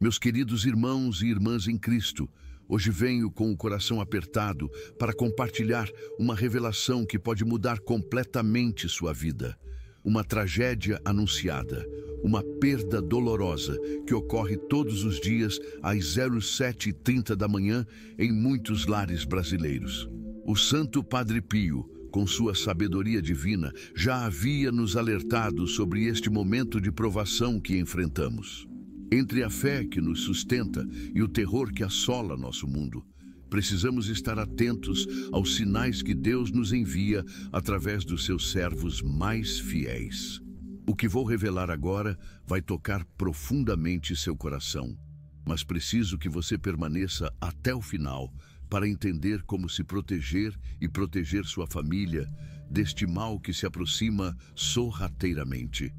Meus queridos irmãos e irmãs em Cristo, hoje venho com o coração apertado para compartilhar uma revelação que pode mudar completamente sua vida. Uma tragédia anunciada, uma perda dolorosa que ocorre todos os dias às 07h30 da manhã em muitos lares brasileiros. O Santo Padre Pio, com sua sabedoria divina, já havia nos alertado sobre este momento de provação que enfrentamos. Entre a fé que nos sustenta e o terror que assola nosso mundo, precisamos estar atentos aos sinais que Deus nos envia através dos seus servos mais fiéis. O que vou revelar agora vai tocar profundamente seu coração, mas preciso que você permaneça até o final para entender como se proteger e proteger sua família deste mal que se aproxima sorrateiramente.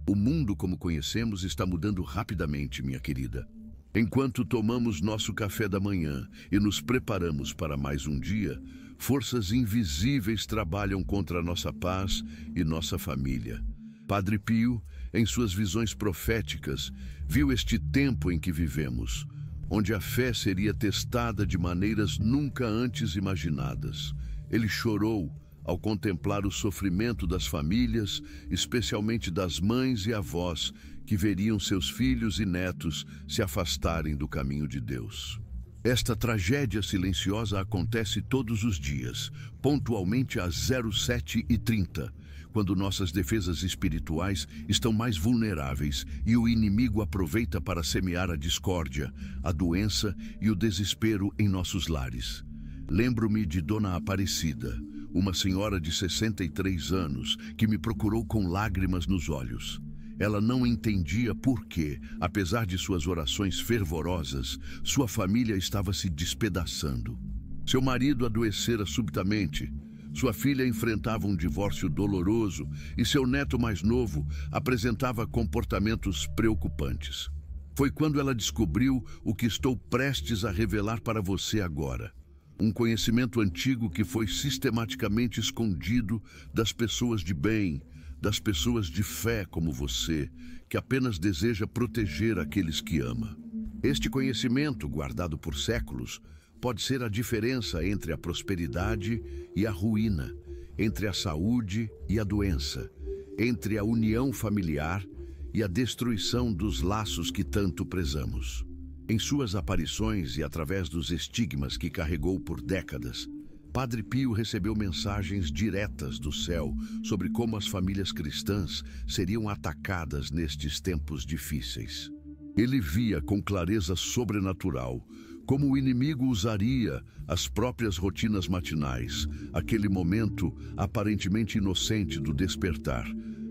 O mundo como conhecemos está mudando rapidamente, minha querida. Enquanto tomamos nosso café da manhã e nos preparamos para mais um dia, forças invisíveis trabalham contra a nossa paz e nossa família. Padre Pio, em suas visões proféticas, viu este tempo em que vivemos, onde a fé seria testada de maneiras nunca antes imaginadas. Ele chorou ao contemplar o sofrimento das famílias, especialmente das mães e avós, que veriam seus filhos e netos se afastarem do caminho de Deus. Esta tragédia silenciosa acontece todos os dias, pontualmente às 07h30, quando nossas defesas espirituais estão mais vulneráveis e o inimigo aproveita para semear a discórdia, a doença e o desespero em nossos lares. Lembro-me de Dona Aparecida, uma senhora de 63 anos que me procurou com lágrimas nos olhos. Ela não entendia por que, apesar de suas orações fervorosas, sua família estava se despedaçando. Seu marido adoecera subitamente, sua filha enfrentava um divórcio doloroso e seu neto mais novo apresentava comportamentos preocupantes. Foi quando ela descobriu o que estou prestes a revelar para você agora. Um conhecimento antigo que foi sistematicamente escondido das pessoas de bem, das pessoas de fé como você, que apenas deseja proteger aqueles que ama. Este conhecimento, guardado por séculos, pode ser a diferença entre a prosperidade e a ruína, entre a saúde e a doença, entre a união familiar e a destruição dos laços que tanto prezamos. Em suas aparições e através dos estigmas que carregou por décadas, Padre Pio recebeu mensagens diretas do céu sobre como as famílias cristãs seriam atacadas nestes tempos difíceis. Ele via com clareza sobrenatural como o inimigo usaria as próprias rotinas matinais, aquele momento aparentemente inocente do despertar,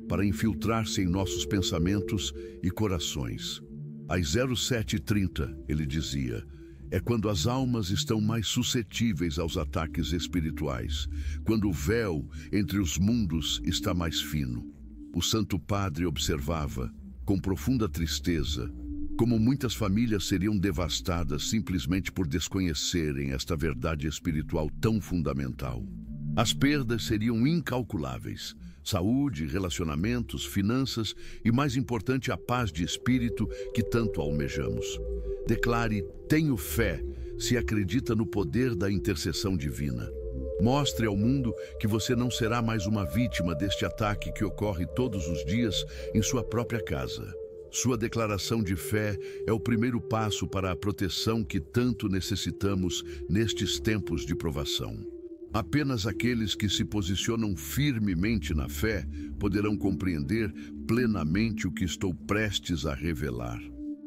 para infiltrar-se em nossos pensamentos e corações. Às 07h30, ele dizia, é quando as almas estão mais suscetíveis aos ataques espirituais, quando o véu entre os mundos está mais fino. O Santo Padre observava, com profunda tristeza, como muitas famílias seriam devastadas simplesmente por desconhecerem esta verdade espiritual tão fundamental. As perdas seriam incalculáveis. Saúde, relacionamentos, finanças e, mais importante, a paz de espírito que tanto almejamos. Declare, tenho fé, se acredita no poder da intercessão divina. Mostre ao mundo que você não será mais uma vítima deste ataque que ocorre todos os dias em sua própria casa. Sua declaração de fé é o primeiro passo para a proteção que tanto necessitamos nestes tempos de provação. Apenas aqueles que se posicionam firmemente na fé poderão compreender plenamente o que estou prestes a revelar.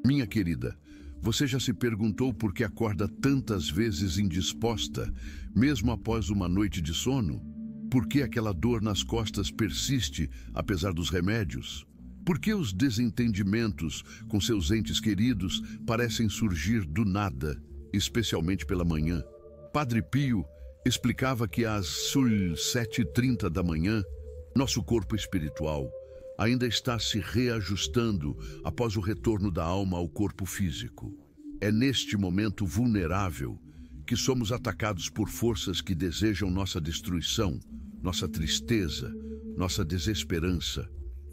Minha querida, você já se perguntou por que acorda tantas vezes indisposta, mesmo após uma noite de sono? Por que aquela dor nas costas persiste, apesar dos remédios? Por que os desentendimentos com seus entes queridos parecem surgir do nada, especialmente pela manhã? Padre Pio explicava que às 07h30 da manhã, nosso corpo espiritual ainda está se reajustando após o retorno da alma ao corpo físico. É neste momento vulnerável que somos atacados por forças que desejam nossa destruição, nossa tristeza, nossa desesperança.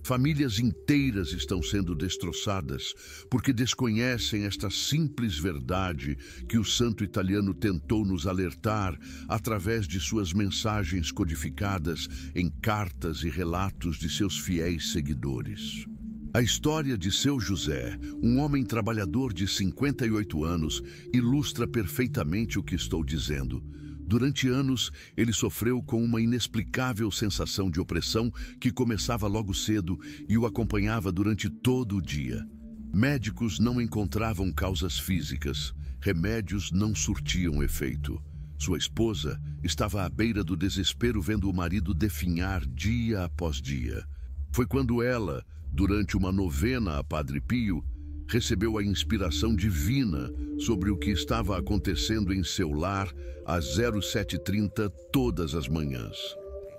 Famílias inteiras estão sendo destroçadas porque desconhecem esta simples verdade que o santo italiano tentou nos alertar através de suas mensagens codificadas em cartas e relatos de seus fiéis seguidores. A história de seu José, um homem trabalhador de 58 anos, ilustra perfeitamente o que estou dizendo. Durante anos, ele sofreu com uma inexplicável sensação de opressão que começava logo cedo e o acompanhava durante todo o dia. Médicos não encontravam causas físicas, remédios não surtiam efeito. Sua esposa estava à beira do desespero vendo o marido definhar dia após dia. Foi quando ela, durante uma novena a Padre Pio, recebeu a inspiração divina sobre o que estava acontecendo em seu lar às 07h30 todas as manhãs.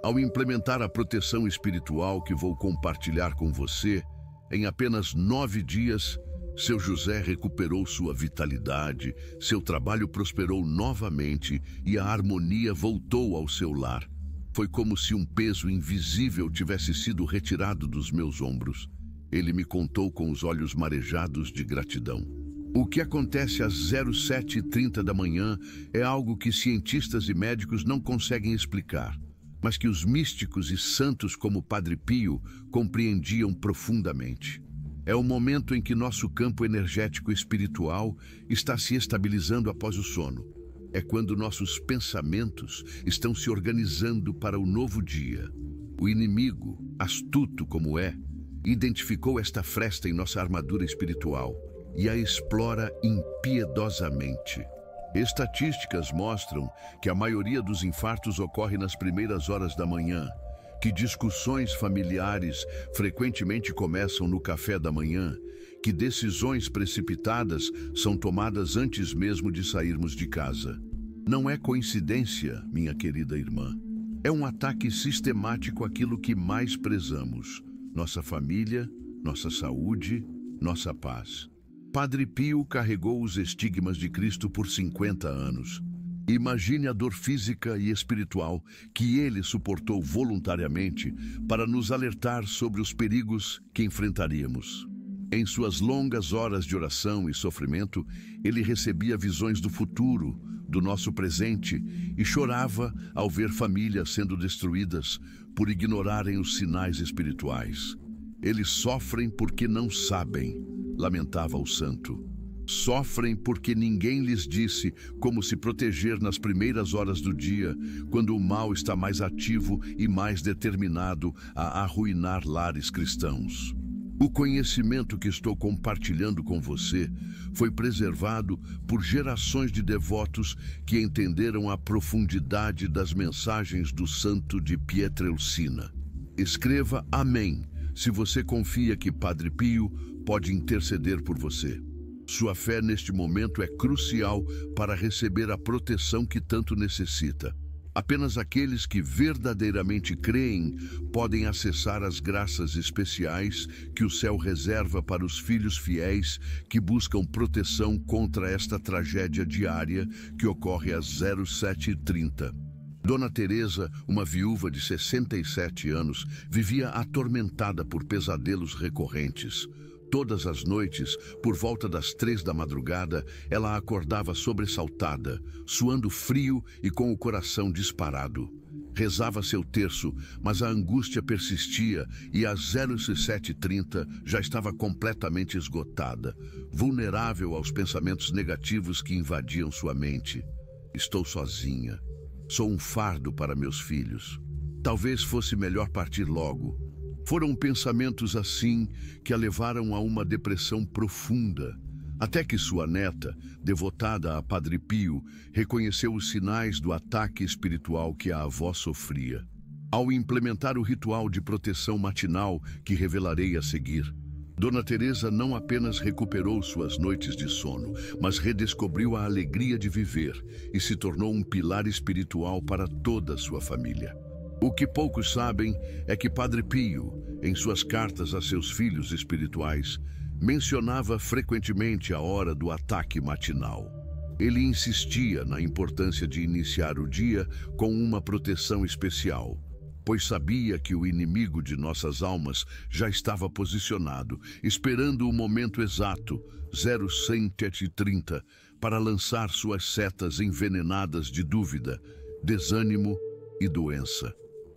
Ao implementar a proteção espiritual que vou compartilhar com você, em apenas 9 dias, seu José recuperou sua vitalidade, seu trabalho prosperou novamente e a harmonia voltou ao seu lar. Foi como se um peso invisível tivesse sido retirado dos meus ombros. Ele me contou com os olhos marejados de gratidão. O que acontece às 07h30 da manhã é algo que cientistas e médicos não conseguem explicar, mas que os místicos e santos como Padre Pio compreendiam profundamente. É o momento em que nosso campo energético espiritual está se estabilizando após o sono. É quando nossos pensamentos estão se organizando para o novo dia. O inimigo, astuto como é, identificou esta fresta em nossa armadura espiritual e a explora impiedosamente. Estatísticas mostram que a maioria dos infartos ocorre nas primeiras horas da manhã, que discussões familiares frequentemente começam no café da manhã, que decisões precipitadas são tomadas antes mesmo de sairmos de casa. Não é coincidência, minha querida irmã. É um ataque sistemático àquilo que mais prezamos: nossa família, nossa saúde, nossa paz. Padre Pio carregou os estigmas de Cristo por 50 anos. Imagine a dor física e espiritual que ele suportou voluntariamente para nos alertar sobre os perigos que enfrentaríamos. Em suas longas horas de oração e sofrimento, ele recebia visões do futuro, do nosso presente, e chorava ao ver famílias sendo destruídas por ignorarem os sinais espirituais. Eles sofrem porque não sabem, lamentava o santo. Sofrem porque ninguém lhes disse como se proteger nas primeiras horas do dia, quando o mal está mais ativo e mais determinado a arruinar lares cristãos. O conhecimento que estou compartilhando com você foi preservado por gerações de devotos que entenderam a profundidade das mensagens do santo de Pietrelcina. Escreva Amém se você confia que Padre Pio pode interceder por você. Sua fé neste momento é crucial para receber a proteção que tanto necessita. Apenas aqueles que verdadeiramente creem podem acessar as graças especiais que o céu reserva para os filhos fiéis que buscam proteção contra esta tragédia diária que ocorre às 07h30. Dona Teresa, uma viúva de 67 anos, vivia atormentada por pesadelos recorrentes. Todas as noites, por volta das 3 da madrugada, ela acordava sobressaltada, suando frio e com o coração disparado. Rezava seu terço, mas a angústia persistia e às 07h30 já estava completamente esgotada, vulnerável aos pensamentos negativos que invadiam sua mente. Estou sozinha. Sou um fardo para meus filhos. Talvez fosse melhor partir logo. Foram pensamentos assim que a levaram a uma depressão profunda, até que sua neta, devotada a Padre Pio, reconheceu os sinais do ataque espiritual que a avó sofria. Ao implementar o ritual de proteção matinal que revelarei a seguir, Dona Teresa não apenas recuperou suas noites de sono, mas redescobriu a alegria de viver e se tornou um pilar espiritual para toda a sua família. O que poucos sabem é que Padre Pio, em suas cartas a seus filhos espirituais, mencionava frequentemente a hora do ataque matinal. Ele insistia na importância de iniciar o dia com uma proteção especial. pois sabia que o inimigo de nossas almas já estava posicionado, esperando o momento exato, 0730, para lançar suas setas envenenadas de dúvida, desânimo e doença.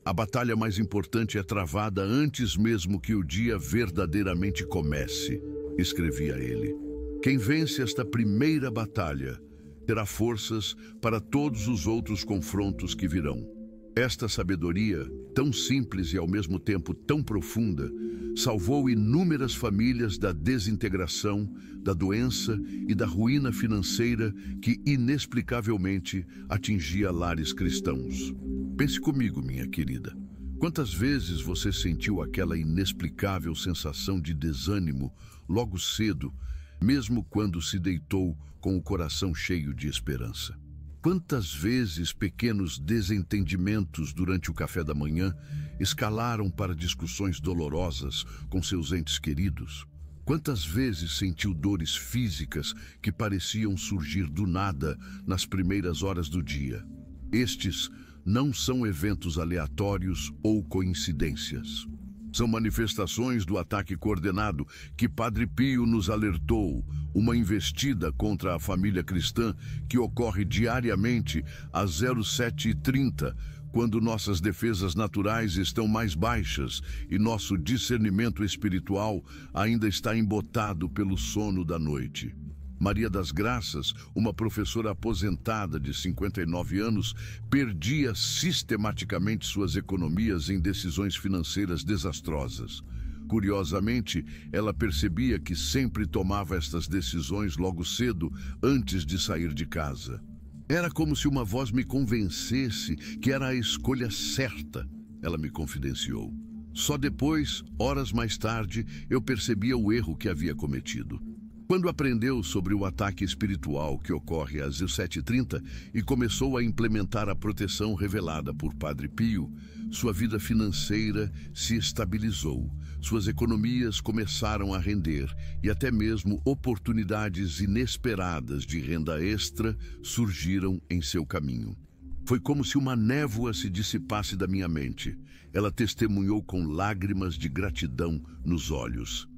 A batalha mais importante é travada antes mesmo que o dia verdadeiramente comece, escrevia ele. Quem vence esta primeira batalha terá forças para todos os outros confrontos que virão. Esta sabedoria, tão simples e ao mesmo tempo tão profunda, salvou inúmeras famílias da desintegração, da doença e da ruína financeira que inexplicavelmente atingia lares cristãos. Pense comigo, minha querida. Quantas vezes você sentiu aquela inexplicável sensação de desânimo logo cedo, mesmo quando se deitou com o coração cheio de esperança? Quantas vezes pequenos desentendimentos durante o café da manhã escalaram para discussões dolorosas com seus entes queridos? Quantas vezes sentiu dores físicas que pareciam surgir do nada nas primeiras horas do dia? Estes não são eventos aleatórios ou coincidências. São manifestações do ataque coordenado que Padre Pio nos alertou, uma investida contra a família cristã que ocorre diariamente às 07h30, quando nossas defesas naturais estão mais baixas e nosso discernimento espiritual ainda está embotado pelo sono da noite. Maria das Graças, uma professora aposentada de 59 anos, perdia sistematicamente suas economias em decisões financeiras desastrosas. Curiosamente, ela percebia que sempre tomava estas decisões logo cedo, antes de sair de casa. Era como se uma voz me convencesse que era a escolha certa, ela me confidenciou. Só depois, horas mais tarde, eu percebia o erro que havia cometido. Quando aprendeu sobre o ataque espiritual que ocorre às 07h30 e começou a implementar a proteção revelada por Padre Pio, sua vida financeira se estabilizou, suas economias começaram a render e até mesmo oportunidades inesperadas de renda extra surgiram em seu caminho. Foi como se uma névoa se dissipasse da minha mente. Ela testemunhou com lágrimas de gratidão nos olhos.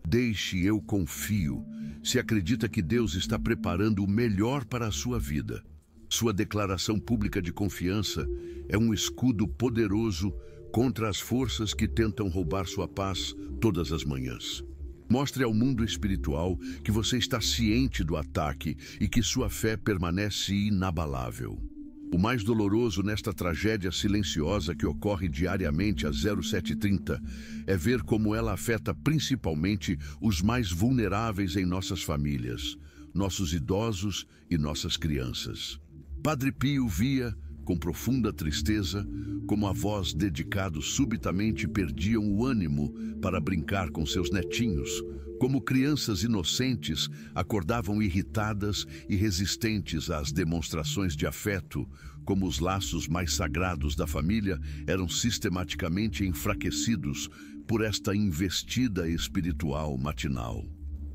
Deixe, eu confio. Se acredita que Deus está preparando o melhor para a sua vida. Sua declaração pública de confiança é um escudo poderoso contra as forças que tentam roubar sua paz todas as manhãs. Mostre ao mundo espiritual que você está ciente do ataque e que sua fé permanece inabalável. O mais doloroso nesta tragédia silenciosa que ocorre diariamente às 07h30 é ver como ela afeta principalmente os mais vulneráveis em nossas famílias, nossos idosos e nossas crianças. Padre Pio via, com profunda tristeza, como avós dedicados subitamente perdiam o ânimo para brincar com seus netinhos, como crianças inocentes acordavam irritadas e resistentes às demonstrações de afeto, como os laços mais sagrados da família eram sistematicamente enfraquecidos por esta investida espiritual matinal.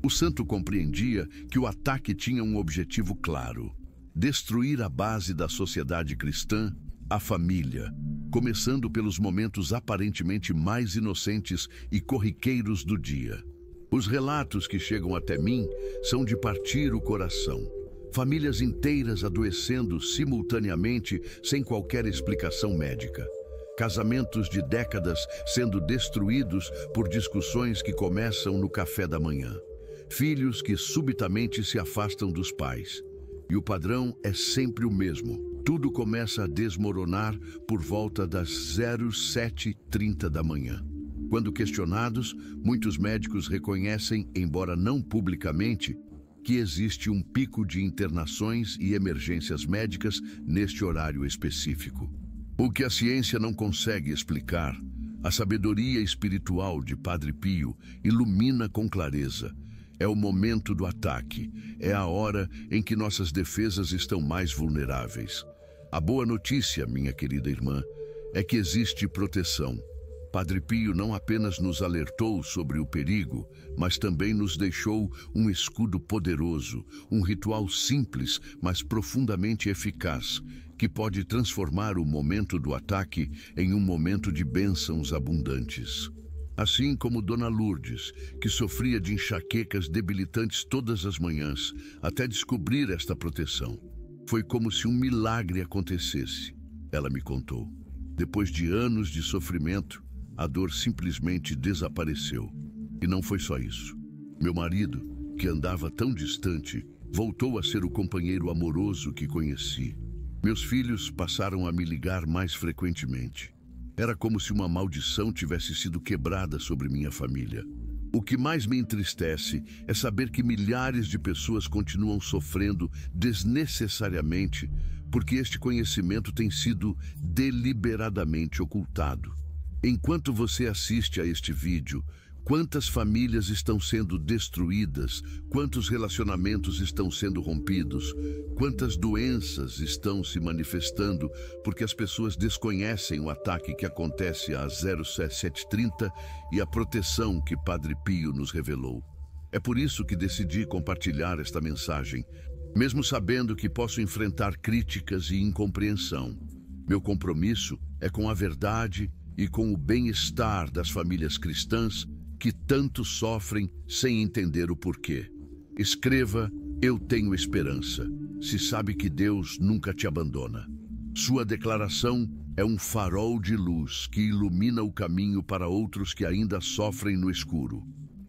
O santo compreendia que o ataque tinha um objetivo claro: destruir a base da sociedade cristã, a família, começando pelos momentos aparentemente mais inocentes e corriqueiros do dia. Os relatos que chegam até mim são de partir o coração. Famílias inteiras adoecendo simultaneamente sem qualquer explicação médica. Casamentos de décadas sendo destruídos por discussões que começam no café da manhã. Filhos que subitamente se afastam dos pais. E o padrão é sempre o mesmo. Tudo começa a desmoronar por volta das 07h30 da manhã. Quando questionados, muitos médicos reconhecem, embora não publicamente, que existe um pico de internações e emergências médicas neste horário específico. O que a ciência não consegue explicar, a sabedoria espiritual de Padre Pio ilumina com clareza. É o momento do ataque, é a hora em que nossas defesas estão mais vulneráveis. A boa notícia, minha querida irmã, é que existe proteção. Padre Pio não apenas nos alertou sobre o perigo, mas também nos deixou um escudo poderoso, um ritual simples, mas profundamente eficaz, que pode transformar o momento do ataque em um momento de bênçãos abundantes. Assim como Dona Lourdes, que sofria de enxaquecas debilitantes todas as manhãs, até descobrir esta proteção. Foi como se um milagre acontecesse, ela me contou. Depois de anos de sofrimento, a dor simplesmente desapareceu. E não foi só isso. Meu marido, que andava tão distante, voltou a ser o companheiro amoroso que conheci. Meus filhos passaram a me ligar mais frequentemente. Era como se uma maldição tivesse sido quebrada sobre minha família. O que mais me entristece é saber que milhares de pessoas continuam sofrendo desnecessariamente porque este conhecimento tem sido deliberadamente ocultado. Enquanto você assiste a este vídeo, quantas famílias estão sendo destruídas, quantos relacionamentos estão sendo rompidos, quantas doenças estão se manifestando porque as pessoas desconhecem o ataque que acontece às 0730 e a proteção que Padre Pio nos revelou. É por isso que decidi compartilhar esta mensagem, mesmo sabendo que posso enfrentar críticas e incompreensão. Meu compromisso é com a verdade e com o bem-estar das famílias cristãs que tanto sofrem sem entender o porquê. Escreva: eu tenho esperança, se sabe que Deus nunca te abandona. Sua declaração é um farol de luz que ilumina o caminho para outros que ainda sofrem no escuro.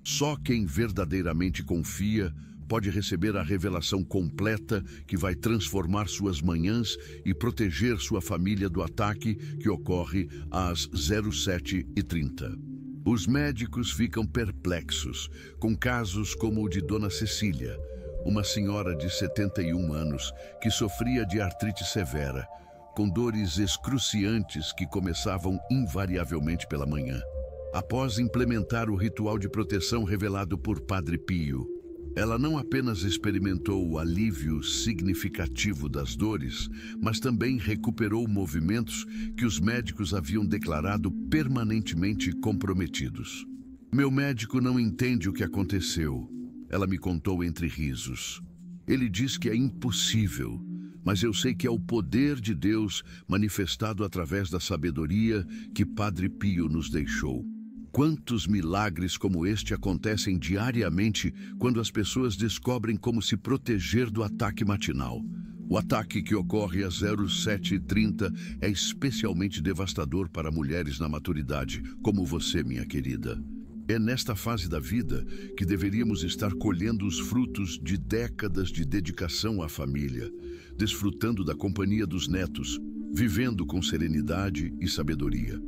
Só quem verdadeiramente confia pode receber a revelação completa que vai transformar suas manhãs e proteger sua família do ataque que ocorre às 07h30. Os médicos ficam perplexos com casos como o de Dona Cecília, uma senhora de 71 anos que sofria de artrite severa, com dores excruciantes que começavam invariavelmente pela manhã. Após implementar o ritual de proteção revelado por Padre Pio, ela não apenas experimentou o alívio significativo das dores, mas também recuperou movimentos que os médicos haviam declarado permanentemente comprometidos. Meu médico não entende o que aconteceu, ela me contou entre risos. Ele diz que é impossível, mas eu sei que é o poder de Deus manifestado através da sabedoria que Padre Pio nos deixou. Quantos milagres como este acontecem diariamente quando as pessoas descobrem como se proteger do ataque matinal. O ataque que ocorre às 07h30 é especialmente devastador para mulheres na maturidade, como você, minha querida. É nesta fase da vida que deveríamos estar colhendo os frutos de décadas de dedicação à família, desfrutando da companhia dos netos, vivendo com serenidade e sabedoria.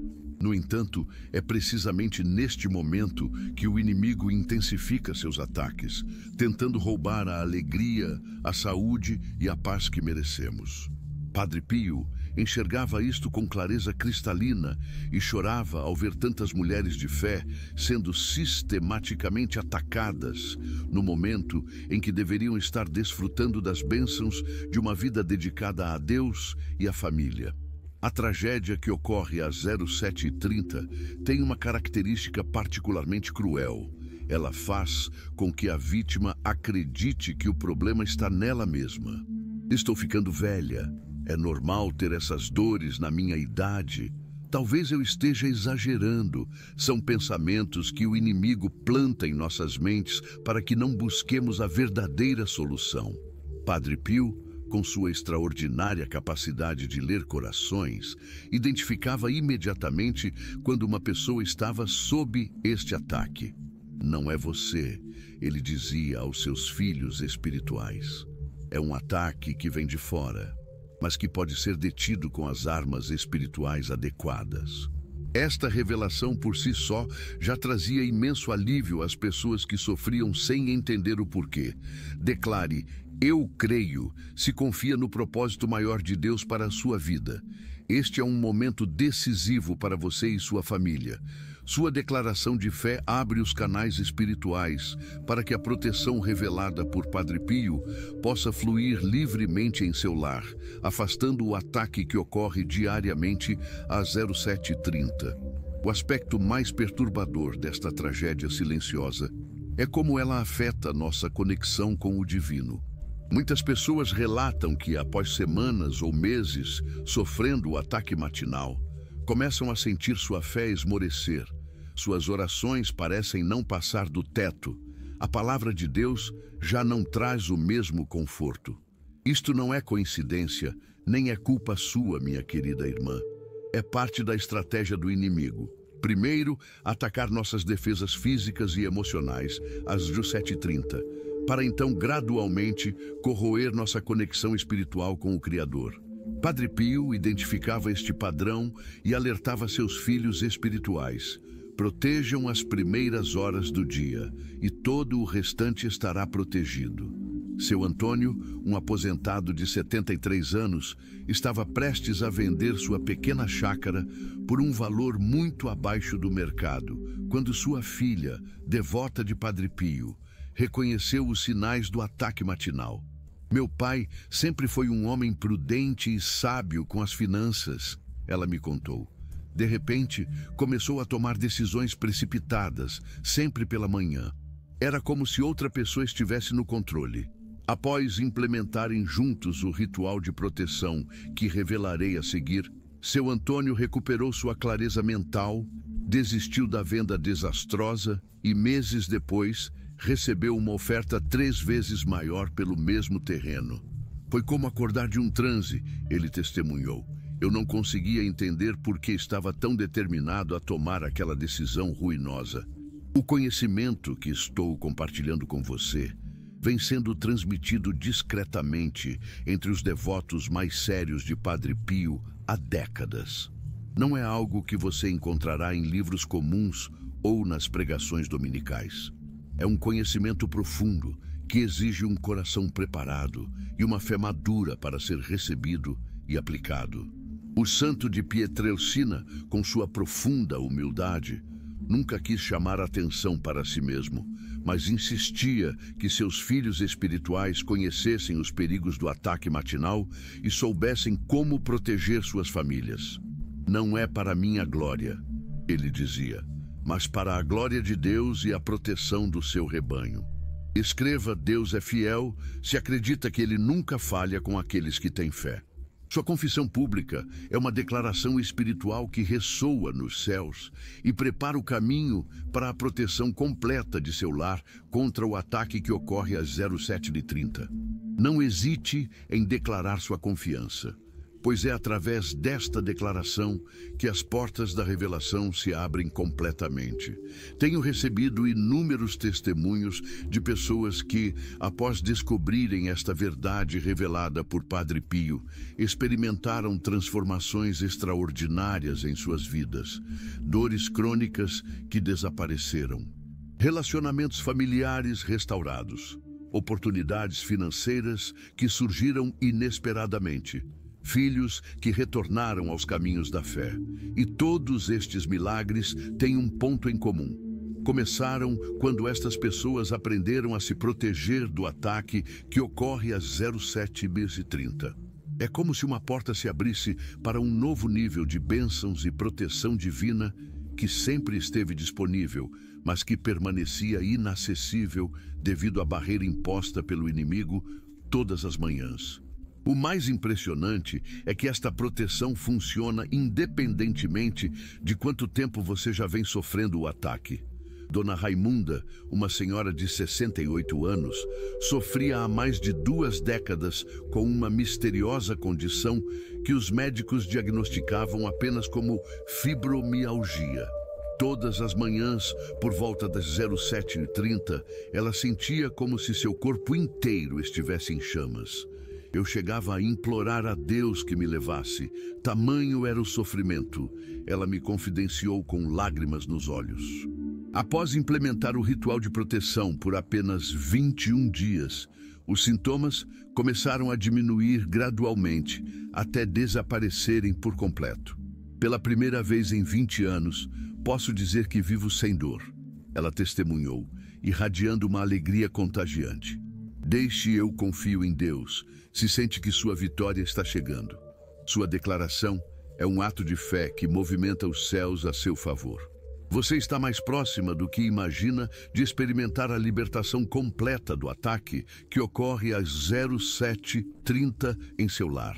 No entanto, é precisamente neste momento que o inimigo intensifica seus ataques, tentando roubar a alegria, a saúde e a paz que merecemos. Padre Pio enxergava isto com clareza cristalina e chorava ao ver tantas mulheres de fé sendo sistematicamente atacadas no momento em que deveriam estar desfrutando das bênçãos de uma vida dedicada a Deus e à família. A tragédia que ocorre às 07h30 tem uma característica particularmente cruel. Ela faz com que a vítima acredite que o problema está nela mesma. Estou ficando velha. É normal ter essas dores na minha idade. Talvez eu esteja exagerando. São pensamentos que o inimigo planta em nossas mentes para que não busquemos a verdadeira solução. Padre Pio, com sua extraordinária capacidade de ler corações, identificava imediatamente quando uma pessoa estava sob este ataque. Não é você, ele dizia aos seus filhos espirituais. É um ataque que vem de fora, mas que pode ser detido com as armas espirituais adequadas. Esta revelação por si só já trazia imenso alívio às pessoas que sofriam sem entender o porquê. Declare: eu creio, se confia no propósito maior de Deus para a sua vida. Este é um momento decisivo para você e sua família. Sua declaração de fé abre os canais espirituais para que a proteção revelada por Padre Pio possa fluir livremente em seu lar, afastando o ataque que ocorre diariamente às 07h30. O aspecto mais perturbador desta tragédia silenciosa é como ela afeta nossa conexão com o divino. Muitas pessoas relatam que, após semanas ou meses sofrendo o ataque matinal, começam a sentir sua fé esmorecer. Suas orações parecem não passar do teto. A palavra de Deus já não traz o mesmo conforto. Isto não é coincidência, nem é culpa sua, minha querida irmã. É parte da estratégia do inimigo. Primeiro, atacar nossas defesas físicas e emocionais, às 17h30, para então gradualmente corroer nossa conexão espiritual com o Criador. Padre Pio identificava este padrão e alertava seus filhos espirituais. Protejam as primeiras horas do dia e todo o restante estará protegido. Seu Antônio, um aposentado de 73 anos, estava prestes a vender sua pequena chácara por um valor muito abaixo do mercado, quando sua filha, devota de Padre Pio, reconheceu os sinais do ataque matinal. Meu pai sempre foi um homem prudente e sábio com as finanças, ela me contou. De repente, começou a tomar decisões precipitadas, sempre pela manhã. Era como se outra pessoa estivesse no controle. Após implementarem juntos o ritual de proteção que revelarei a seguir, seu Antônio recuperou sua clareza mental, desistiu da venda desastrosa e, meses depois, recebeu uma oferta 3 vezes maior pelo mesmo terreno. Foi como acordar de um transe, ele testemunhou. Eu não conseguia entender por que estava tão determinado a tomar aquela decisão ruinosa. O conhecimento que estou compartilhando com você vem sendo transmitido discretamente entre os devotos mais sérios de Padre Pio há décadas. Não é algo que você encontrará em livros comuns ou nas pregações dominicais. É um conhecimento profundo que exige um coração preparado e uma fé madura para ser recebido e aplicado. O santo de Pietrelcina, com sua profunda humildade, nunca quis chamar atenção para si mesmo, mas insistia que seus filhos espirituais conhecessem os perigos do ataque matinal e soubessem como proteger suas famílias. Não é para minha glória, ele dizia, mas para a glória de Deus e a proteção do seu rebanho. Escreva: Deus é fiel, se acredita que ele nunca falha com aqueles que têm fé. Sua confissão pública é uma declaração espiritual que ressoa nos céus e prepara o caminho para a proteção completa de seu lar contra o ataque que ocorre às 07h30. Não hesite em declarar sua confiança, pois é através desta declaração que as portas da revelação se abrem completamente. Tenho recebido inúmeros testemunhos de pessoas que, após descobrirem esta verdade revelada por Padre Pio, experimentaram transformações extraordinárias em suas vidas, dores crônicas que desapareceram, relacionamentos familiares restaurados, oportunidades financeiras que surgiram inesperadamente, filhos que retornaram aos caminhos da fé. E todos estes milagres têm um ponto em comum. Começaram quando estas pessoas aprenderam a se proteger do ataque que ocorre às 07h30. É como se uma porta se abrisse para um novo nível de bênçãos e proteção divina que sempre esteve disponível, mas que permanecia inacessível devido à barreira imposta pelo inimigo todas as manhãs. O mais impressionante é que esta proteção funciona independentemente de quanto tempo você já vem sofrendo o ataque. Dona Raimunda, uma senhora de 68 anos, sofria há mais de 2 décadas com uma misteriosa condição que os médicos diagnosticavam apenas como fibromialgia. Todas as manhãs, por volta das 07h30, ela sentia como se seu corpo inteiro estivesse em chamas. Eu chegava a implorar a Deus que me levasse. Tamanho era o sofrimento. Ela me confidenciou com lágrimas nos olhos. Após implementar o ritual de proteção por apenas 21 dias, os sintomas começaram a diminuir gradualmente, até desaparecerem por completo. Pela primeira vez em 20 anos, posso dizer que vivo sem dor. Ela testemunhou, irradiando uma alegria contagiante. Deixe eu confio em Deus. Se sente que sua vitória está chegando. Sua declaração É um ato de fé que movimenta os céus a seu favor. Você está mais próxima do que imagina de experimentar a libertação completa do ataque que ocorre às 07h30 em seu lar.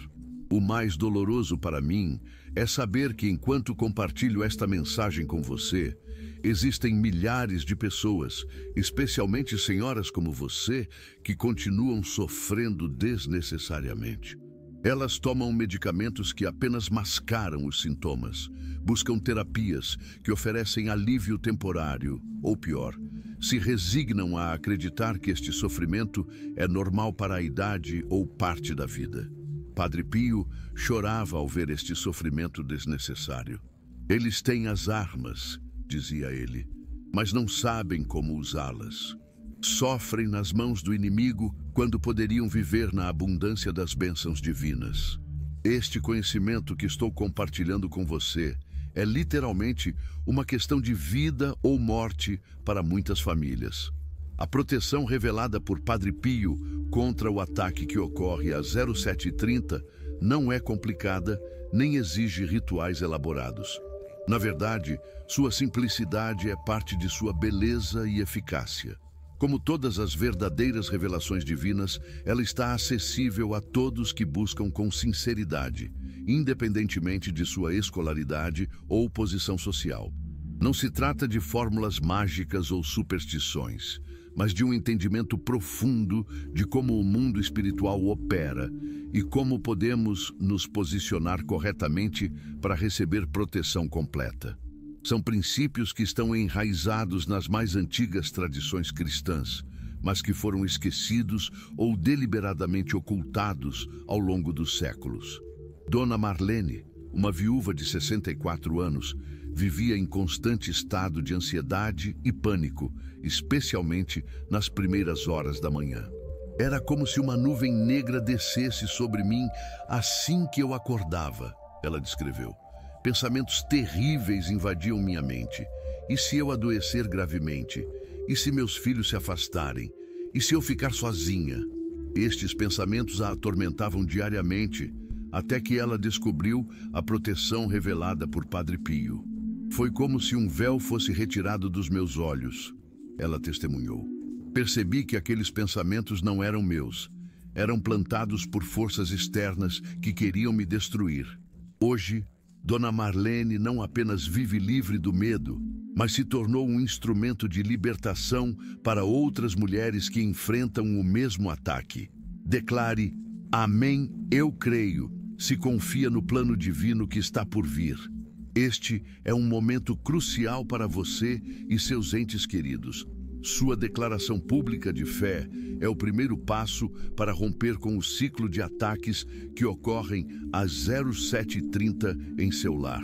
O mais doloroso para mim é saber que enquanto compartilho esta mensagem com você, existem milhares de pessoas, especialmente senhoras como você, que continuam sofrendo desnecessariamente. Elas tomam medicamentos que apenas mascaram os sintomas, buscam terapias que oferecem alívio temporário, ou pior, se resignam a acreditar que este sofrimento é normal para a idade ou parte da vida. Padre Pio chorava ao ver este sofrimento desnecessário. Eles têm as armas, dizia ele, mas não sabem como usá-las. Sofrem nas mãos do inimigo quando poderiam viver na abundância das bênçãos divinas. Este conhecimento que estou compartilhando com você é literalmente uma questão de vida ou morte para muitas famílias. A proteção revelada por Padre Pio contra o ataque que ocorre às 07h30 não é complicada nem exige rituais elaborados. Na verdade, sua simplicidade é parte de sua beleza e eficácia. Como todas as verdadeiras revelações divinas, ela está acessível a todos que buscam com sinceridade, independentemente de sua escolaridade ou posição social. Não se trata de fórmulas mágicas ou superstições, mas de um entendimento profundo de como o mundo espiritual opera e como podemos nos posicionar corretamente para receber proteção completa. São princípios que estão enraizados nas mais antigas tradições cristãs, mas que foram esquecidos ou deliberadamente ocultados ao longo dos séculos. Dona Marlene, uma viúva de 64 anos, vivia em constante estado de ansiedade e pânico, especialmente nas primeiras horas da manhã. Era como se uma nuvem negra descesse sobre mim assim que eu acordava, ela descreveu. Pensamentos terríveis invadiam minha mente. E se eu adoecer gravemente? E se meus filhos se afastarem? E se eu ficar sozinha? Estes pensamentos a atormentavam diariamente, até que ela descobriu a proteção revelada por Padre Pio. Foi como se um véu fosse retirado dos meus olhos, ela testemunhou. Percebi que aqueles pensamentos não eram meus, eram plantados por forças externas que queriam me destruir. Hoje, Dona Marlene não apenas vive livre do medo, mas se tornou um instrumento de libertação para outras mulheres que enfrentam o mesmo ataque. Declare: Amém, eu creio, se confia no plano divino que está por vir. Este é um momento crucial para você e seus entes queridos. Sua declaração pública de fé é o primeiro passo para romper com o ciclo de ataques que ocorrem às 07h30 em seu lar.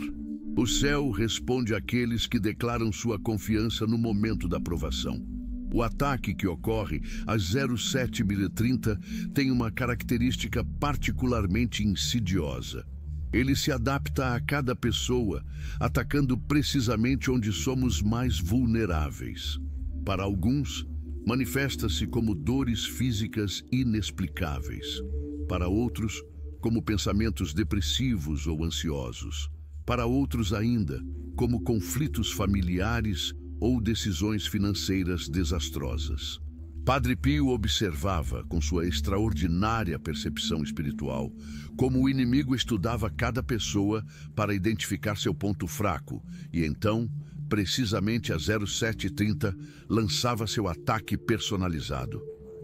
O céu responde àqueles que declaram sua confiança no momento da provação. O ataque que ocorre às 07h30 tem uma característica particularmente insidiosa. Ele se adapta a cada pessoa, atacando precisamente onde somos mais vulneráveis. Para alguns, manifesta-se como dores físicas inexplicáveis. Para outros, como pensamentos depressivos ou ansiosos. Para outros ainda, como conflitos familiares ou decisões financeiras desastrosas. Padre Pio observava, com sua extraordinária percepção espiritual, como o inimigo estudava cada pessoa para identificar seu ponto fraco e então, precisamente às 07h30, lançava seu ataque personalizado.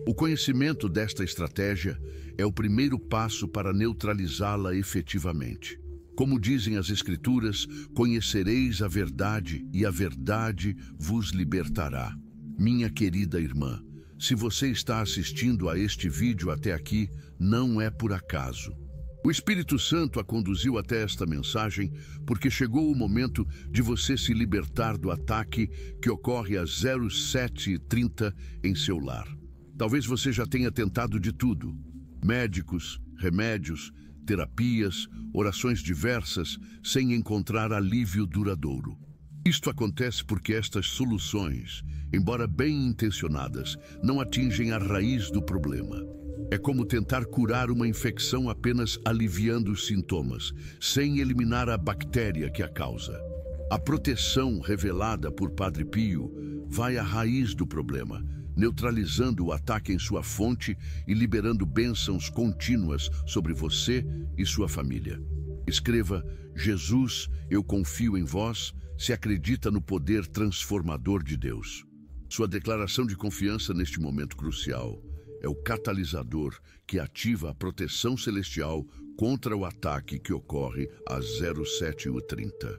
O conhecimento desta estratégia é o primeiro passo para neutralizá-la efetivamente. Como dizem as Escrituras, conhecereis a verdade e a verdade vos libertará. Minha querida irmã, se você está assistindo a este vídeo até aqui, não é por acaso. O Espírito Santo a conduziu até esta mensagem porque chegou o momento de você se libertar do ataque que ocorre às 07h30 em seu lar. Talvez você já tenha tentado de tudo: médicos, remédios, terapias, orações diversas, sem encontrar alívio duradouro. Isto acontece porque estas soluções, embora bem intencionadas, não atingem a raiz do problema. É como tentar curar uma infecção apenas aliviando os sintomas, sem eliminar a bactéria que a causa. A proteção revelada por Padre Pio vai à raiz do problema, neutralizando o ataque em sua fonte e liberando bênçãos contínuas sobre você e sua família. Escreva: Jesus, eu confio em vós, se acredita no poder transformador de Deus. Sua declaração de confiança neste momento crucial é o catalisador que ativa a proteção celestial contra o ataque que ocorre às 07h30.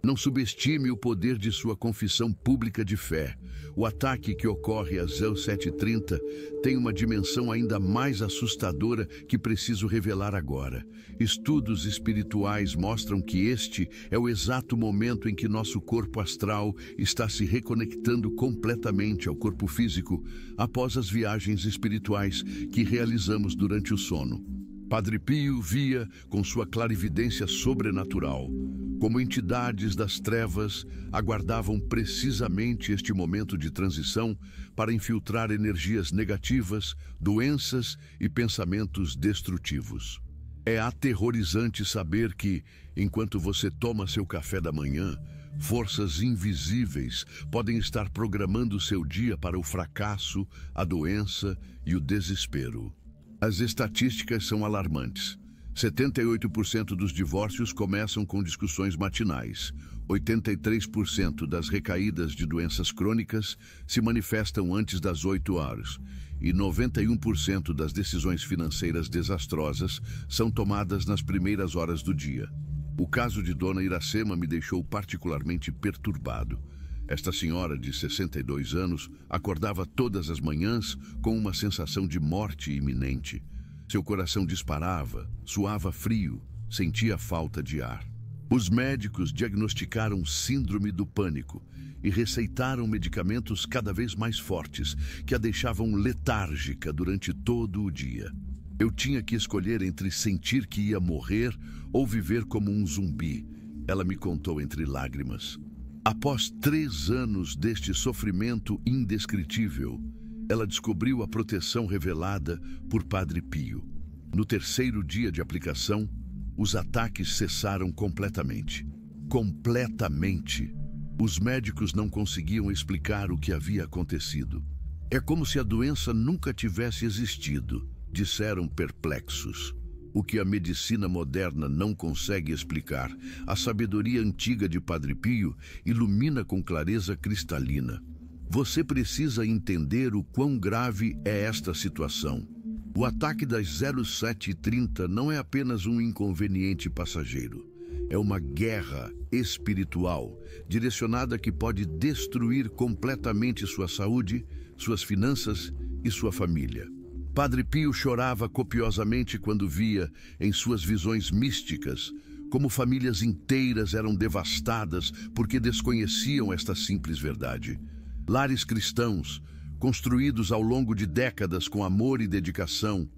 Não subestime o poder de sua confissão pública de fé. O ataque que ocorre às 07h30 tem uma dimensão ainda mais assustadora que preciso revelar agora. Estudos espirituais mostram que este é o exato momento em que nosso corpo astral está se reconectando completamente ao corpo físico após as viagens espirituais que realizamos durante o sono. Padre Pio via, com sua clarividência sobrenatural, como entidades das trevas aguardavam precisamente este momento de transição para infiltrar energias negativas, doenças e pensamentos destrutivos. É aterrorizante saber que, enquanto você toma seu café da manhã, forças invisíveis podem estar programando seu dia para o fracasso, a doença e o desespero. As estatísticas são alarmantes. 78% dos divórcios começam com discussões matinais. 83% das recaídas de doenças crônicas se manifestam antes das 8 horas. E 91% das decisões financeiras desastrosas são tomadas nas primeiras horas do dia. O caso de Dona Iracema me deixou particularmente perturbado. Esta senhora de 62 anos acordava todas as manhãs com uma sensação de morte iminente. Seu coração disparava, suava frio, sentia falta de ar. Os médicos diagnosticaram síndrome do pânico e receitaram medicamentos cada vez mais fortes que a deixavam letárgica durante todo o dia. Eu tinha que escolher entre sentir que ia morrer ou viver como um zumbi, ela me contou entre lágrimas. Após 3 anos deste sofrimento indescritível, ela descobriu a proteção revelada por Padre Pio. No 3º dia de aplicação, os ataques cessaram completamente. Completamente. Os médicos não conseguiam explicar o que havia acontecido. É como se a doença nunca tivesse existido, disseram perplexos. O que a medicina moderna não consegue explicar, a sabedoria antiga de Padre Pio ilumina com clareza cristalina. Você precisa entender o quão grave é esta situação. O ataque das 07h30 não é apenas um inconveniente passageiro. É uma guerra espiritual, direcionada que pode destruir completamente sua saúde, suas finanças e sua família. Padre Pio chorava copiosamente quando via, em suas visões místicas, como famílias inteiras eram devastadas porque desconheciam esta simples verdade. Lares cristãos, construídos ao longo de décadas com amor e dedicação,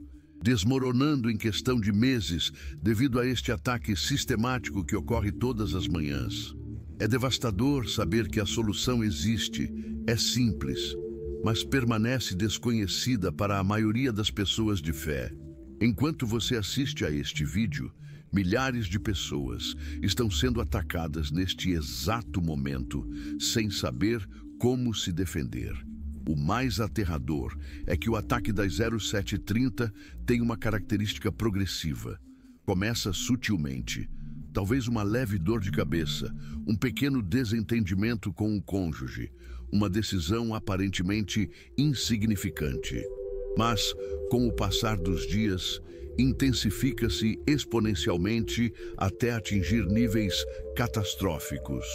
desmoronando em questão de meses devido a este ataque sistemático que ocorre todas as manhãs. É devastador saber que a solução existe, é simples, mas permanece desconhecida para a maioria das pessoas de fé. Enquanto você assiste a este vídeo, milhares de pessoas estão sendo atacadas neste exato momento, sem saber como se defender. O mais aterrador é que o ataque das 07h30 tem uma característica progressiva. Começa sutilmente. Talvez uma leve dor de cabeça, um pequeno desentendimento com o cônjuge, uma decisão aparentemente insignificante. Mas, com o passar dos dias, intensifica-se exponencialmente até atingir níveis catastróficos.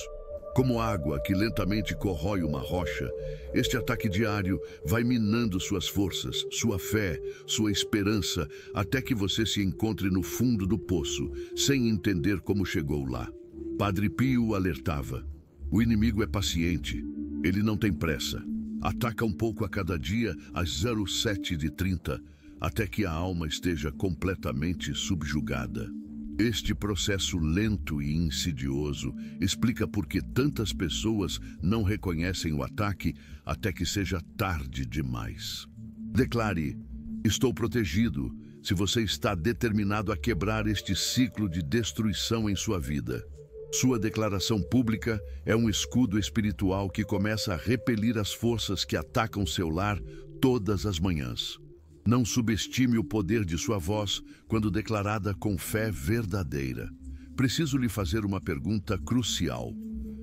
Como água que lentamente corrói uma rocha, este ataque diário vai minando suas forças, sua fé, sua esperança, até que você se encontre no fundo do poço, sem entender como chegou lá. Padre Pio alertava: o inimigo é paciente, ele não tem pressa. Ataca um pouco a cada dia às 07h30, até que a alma esteja completamente subjugada. Este processo lento e insidioso explica por que tantas pessoas não reconhecem o ataque até que seja tarde demais. Declare: Estou protegido se você está determinado a quebrar este ciclo de destruição em sua vida. Sua declaração pública é um escudo espiritual que começa a repelir as forças que atacam seu lar todas as manhãs. Não subestime o poder de sua voz quando declarada com fé verdadeira. Preciso lhe fazer uma pergunta crucial.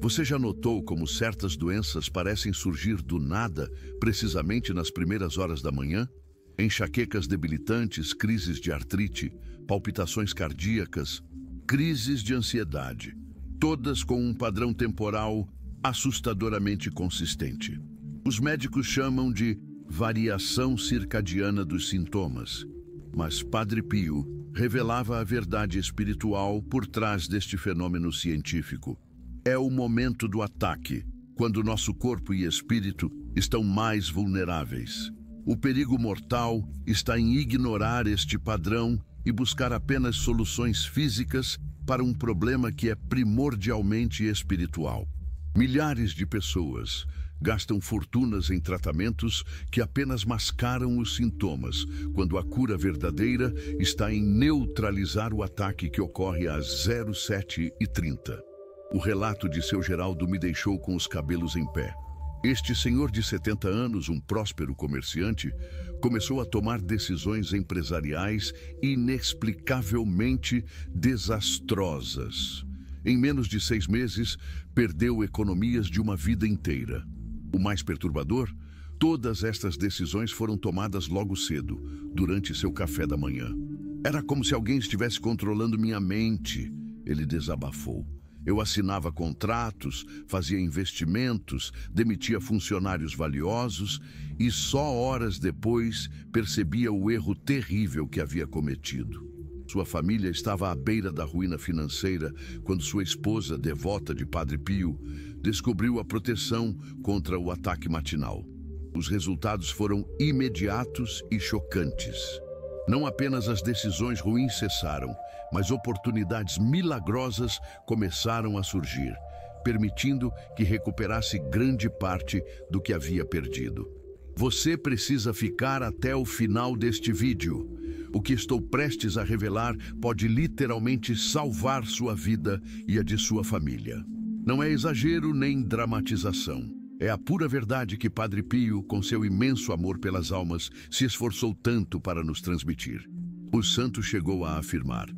Você já notou como certas doenças parecem surgir do nada, precisamente nas primeiras horas da manhã? Enxaquecas debilitantes, crises de artrite, palpitações cardíacas, crises de ansiedade, todas com um padrão temporal assustadoramente consistente. Os médicos chamam de variação circadiana dos sintomas, mas Padre Pio revelava a verdade espiritual por trás deste fenômeno científico. É o momento do ataque, quando nosso corpo e espírito estão mais vulneráveis. O perigo mortal está em ignorar este padrão e buscar apenas soluções físicas para um problema que é primordialmente espiritual. Milhares de pessoas gastam fortunas em tratamentos que apenas mascaram os sintomas, quando a cura verdadeira está em neutralizar o ataque que ocorre às 07h30. O relato de seu Geraldo me deixou com os cabelos em pé. Este senhor de 70 anos, um próspero comerciante, começou a tomar decisões empresariais inexplicavelmente desastrosas. Em menos de 6 meses, perdeu economias de uma vida inteira. O mais perturbador, todas estas decisões foram tomadas logo cedo, durante seu café da manhã. Era como se alguém estivesse controlando minha mente, ele desabafou. Eu assinava contratos, fazia investimentos, demitia funcionários valiosos e só horas depois percebia o erro terrível que havia cometido. Sua família estava à beira da ruína financeira quando sua esposa, devota de Padre Pio, descobriu a proteção contra o ataque matinal. Os resultados foram imediatos e chocantes. Não apenas as decisões ruins cessaram, mas oportunidades milagrosas começaram a surgir, permitindo que recuperasse grande parte do que havia perdido. Você precisa ficar até o final deste vídeo. O que estou prestes a revelar pode literalmente salvar sua vida e a de sua família. Não é exagero nem dramatização. É a pura verdade que Padre Pio, com seu imenso amor pelas almas, se esforçou tanto para nos transmitir. O santo chegou a afirmar: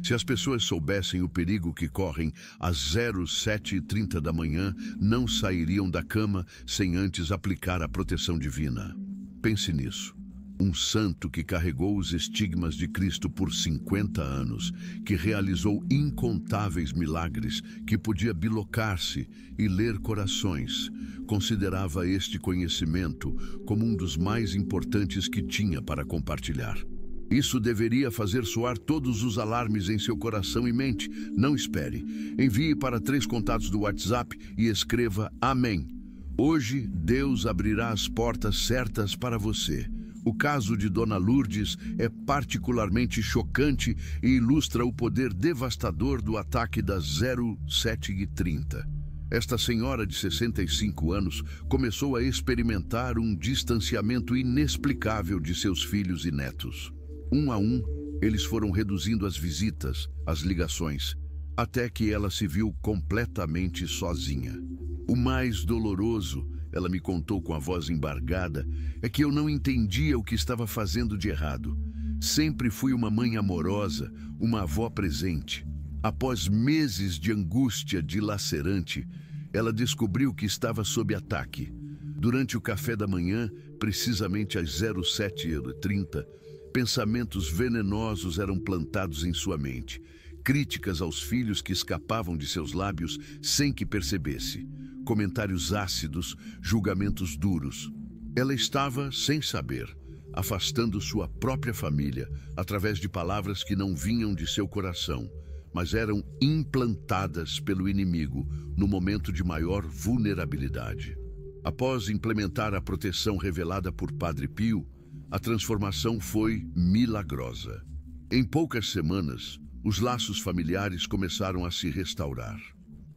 se as pessoas soubessem o perigo que correm às 07h30 da manhã, não sairiam da cama sem antes aplicar a proteção divina. Pense nisso. Um santo que carregou os estigmas de Cristo por 50 anos, que realizou incontáveis milagres, que podia bilocar-se e ler corações, considerava este conhecimento como um dos mais importantes que tinha para compartilhar. Isso deveria fazer soar todos os alarmes em seu coração e mente. Não espere. Envie para 3 contatos do WhatsApp e escreva Amém. Hoje, Deus abrirá as portas certas para você. O caso de Dona Lourdes é particularmente chocante e ilustra o poder devastador do ataque das 07h30. Esta senhora de 65 anos começou a experimentar um distanciamento inexplicável de seus filhos e netos. Um a um, eles foram reduzindo as visitas, as ligações, até que ela se viu completamente sozinha. O mais doloroso, ela me contou com a voz embargada, é que eu não entendia o que estava fazendo de errado. Sempre fui uma mãe amorosa, uma avó presente. Após meses de angústia dilacerante, ela descobriu que estava sob ataque. Durante o café da manhã, precisamente às 07h30, pensamentos venenosos eram plantados em sua mente. Críticas aos filhos que escapavam de seus lábios sem que percebesse. Comentários ácidos, julgamentos duros. Ela estava, sem saber, afastando sua própria família através de palavras que não vinham de seu coração, mas eram implantadas pelo inimigo no momento de maior vulnerabilidade. Após implementar a proteção revelada por Padre Pio, a transformação foi milagrosa. Em poucas semanas, os laços familiares começaram a se restaurar.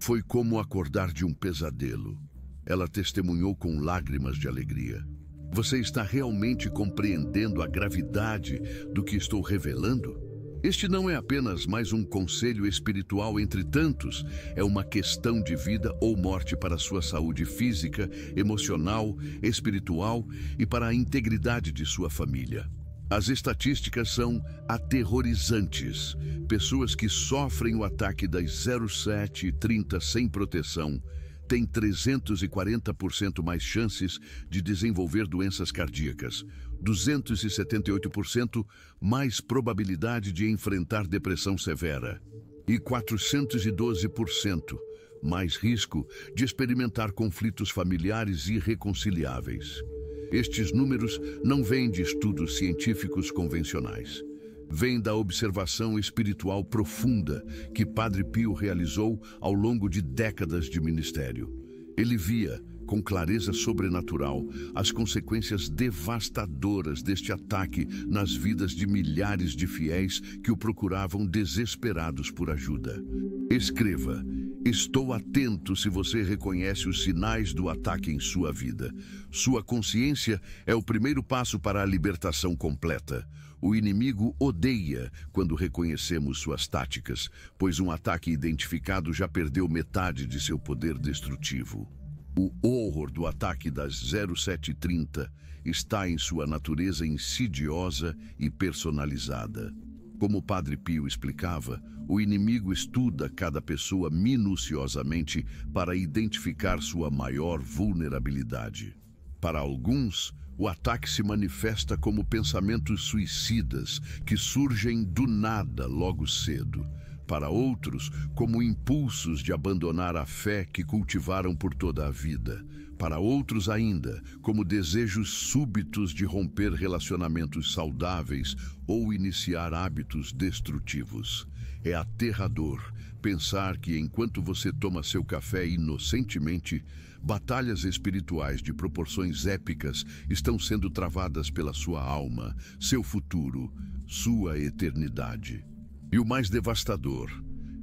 Foi como acordar de um pesadelo. Ela testemunhou com lágrimas de alegria. Você está realmente compreendendo a gravidade do que estou revelando? Este não é apenas mais um conselho espiritual entre tantos, é uma questão de vida ou morte para a sua saúde física, emocional, espiritual e para a integridade de sua família. As estatísticas são aterrorizantes. Pessoas que sofrem o ataque das 07 e 30 sem proteção têm 340% mais chances de desenvolver doenças cardíacas, 278% mais probabilidade de enfrentar depressão severa e 412% mais risco de experimentar conflitos familiares irreconciliáveis. Estes números não vêm de estudos científicos convencionais. Vêm da observação espiritual profunda que Padre Pio realizou ao longo de décadas de ministério. Ele via, com clareza sobrenatural, as consequências devastadoras deste ataque nas vidas de milhares de fiéis que o procuravam desesperados por ajuda. Escreva: estou atento se você reconhece os sinais do ataque em sua vida. Sua consciência é o primeiro passo para a libertação completa. O inimigo odeia quando reconhecemos suas táticas, pois um ataque identificado já perdeu metade de seu poder destrutivo. O horror do ataque das 0730 está em sua natureza insidiosa e personalizada. Como o Padre Pio explicava, o inimigo estuda cada pessoa minuciosamente para identificar sua maior vulnerabilidade. Para alguns, o ataque se manifesta como pensamentos suicidas que surgem do nada logo cedo. Para outros, como impulsos de abandonar a fé que cultivaram por toda a vida. Para outros ainda, como desejos súbitos de romper relacionamentos saudáveis ou iniciar hábitos destrutivos. É aterrador pensar que enquanto você toma seu café inocentemente, batalhas espirituais de proporções épicas estão sendo travadas pela sua alma, seu futuro, sua eternidade. E o mais devastador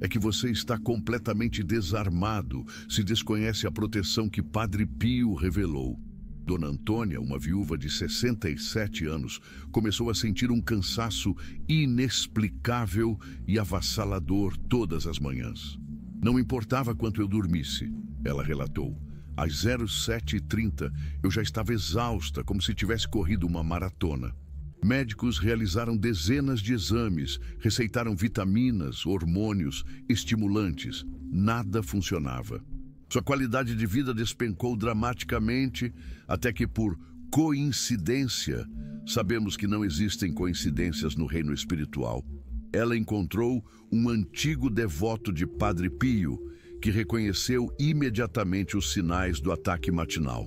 é que você está completamente desarmado se desconhece a proteção que Padre Pio revelou. Dona Antônia, uma viúva de 67 anos, começou a sentir um cansaço inexplicável e avassalador todas as manhãs. Não importava quanto eu dormisse, ela relatou. Às 07h30, eu já estava exausta, como se tivesse corrido uma maratona. Médicos realizaram dezenas de exames, receitaram vitaminas, hormônios, estimulantes. Nada funcionava. Sua qualidade de vida despencou dramaticamente, até que, por coincidência, sabemos que não existem coincidências no reino espiritual. Ela encontrou um antigo devoto de Padre Pio, que reconheceu imediatamente os sinais do ataque matinal.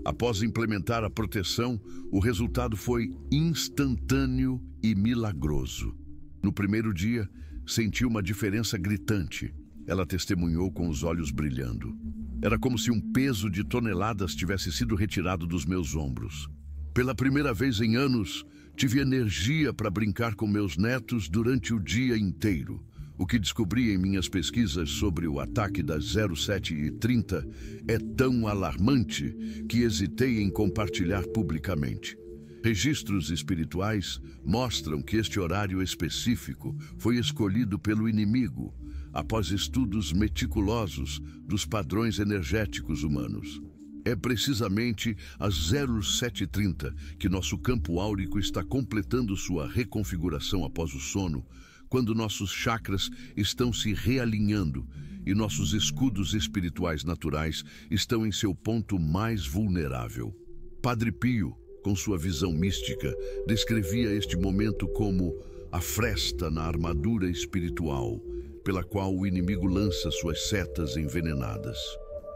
Após implementar a proteção, o resultado foi instantâneo e milagroso. No primeiro dia, sentiu uma diferença gritante. Ela testemunhou com os olhos brilhando. Era como se um peso de toneladas tivesse sido retirado dos meus ombros. Pela primeira vez em anos, tive energia para brincar com meus netos durante o dia inteiro. O que descobri em minhas pesquisas sobre o ataque das 07h30 é tão alarmante que hesitei em compartilhar publicamente. Registros espirituais mostram que este horário específico foi escolhido pelo inimigo, após estudos meticulosos dos padrões energéticos humanos. É precisamente às 07h30 que nosso campo áurico está completando sua reconfiguração após o sono, quando nossos chakras estão se realinhando e nossos escudos espirituais naturais estão em seu ponto mais vulnerável. Padre Pio, com sua visão mística, descrevia este momento como a fresta na armadura espiritual, pela qual o inimigo lança suas setas envenenadas.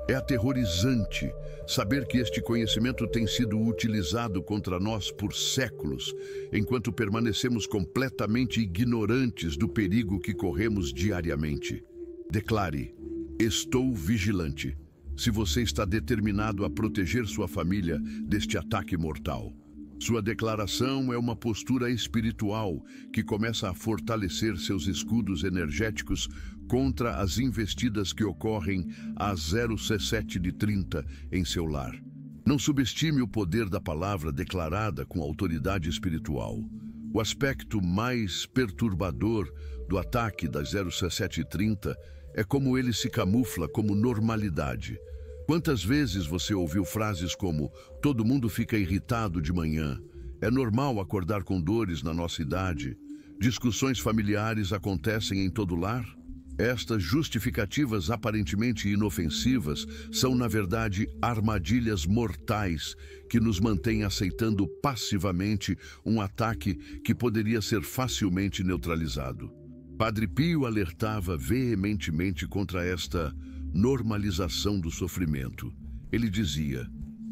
É aterrorizante saber que este conhecimento tem sido utilizado contra nós por séculos, enquanto permanecemos completamente ignorantes do perigo que corremos diariamente. Declare: estou vigilante, se você está determinado a proteger sua família deste ataque mortal. Sua declaração é uma postura espiritual que começa a fortalecer seus escudos energéticos contra as investidas que ocorrem às 07h30 em seu lar. Não subestime o poder da palavra declarada com autoridade espiritual. O aspecto mais perturbador do ataque das 0730 é como ele se camufla como normalidade. Quantas vezes você ouviu frases como "todo mundo fica irritado de manhã", "é normal acordar com dores na nossa idade", "discussões familiares acontecem em todo lar"? Estas justificativas aparentemente inofensivas são, na verdade, armadilhas mortais que nos mantêm aceitando passivamente um ataque que poderia ser facilmente neutralizado. Padre Pio alertava veementemente contra esta normalização do sofrimento. Ele dizia: